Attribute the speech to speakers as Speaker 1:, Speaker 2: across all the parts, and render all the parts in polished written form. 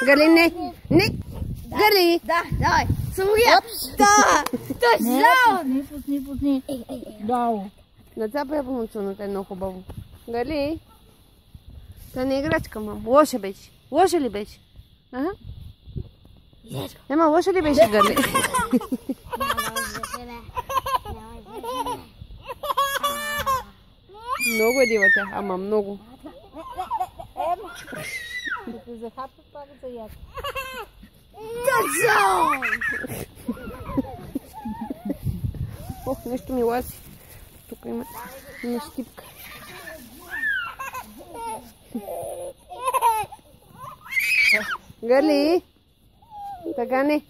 Speaker 1: Гали, не! Не! Гали!
Speaker 2: Да, давай! Само я! Да! Точно!
Speaker 3: Не пусни. Браво.
Speaker 1: Нацапай по-момчуното е много хубаво. Гали? Това не е играчка, мам. Лоша беше. Лоша ли беше? Ага. Ема, лоша ли беше, Гали? Много е дива тя, ама много.
Speaker 3: Като захапа, пак за яд.
Speaker 2: Точно!
Speaker 1: Ох, нещо ми лази. Тук има щипка. Гали? Така не.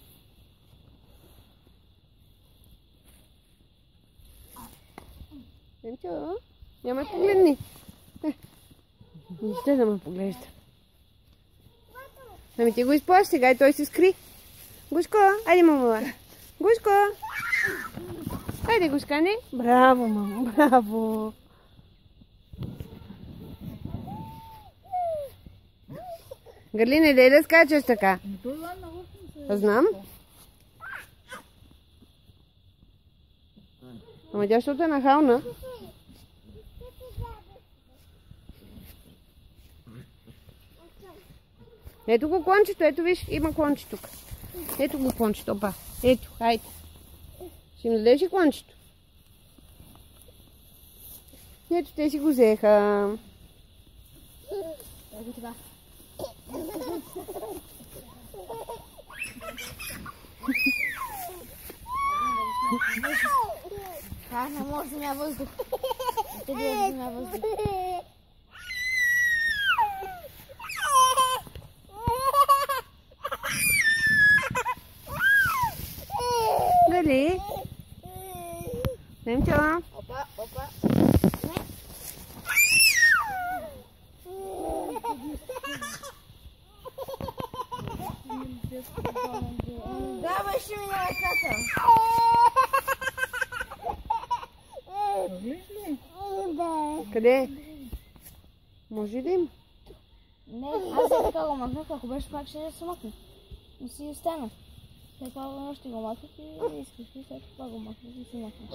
Speaker 1: Енчо, няма ме погледни. Ще да ме поглежда. Ами ти го изплаш сега и той се скри. Гушко, айде мама. Гушко. Айде, Гушкане. Браво, мамо, браво. Гали, не дай да скачаш така. Знам. Ама тя защото е нахална. Ето го клончето, ето виж, има клонче тук. Ето го клончето, опа. Ето, хайде. Ще им дадеш и клончето. Ето, те си го взеха.
Speaker 2: Ето това. Не може да няма въздух. Те да няма въздух.
Speaker 1: Гали? Немчо?
Speaker 2: Опа. Да, беше ми на ръката.
Speaker 1: Къде? Може да има?
Speaker 2: Не, аз за така го махнах, ако беше пак ще се махне. Не си остана. След това ще го махнах и исках и след това го махнах и си махнах.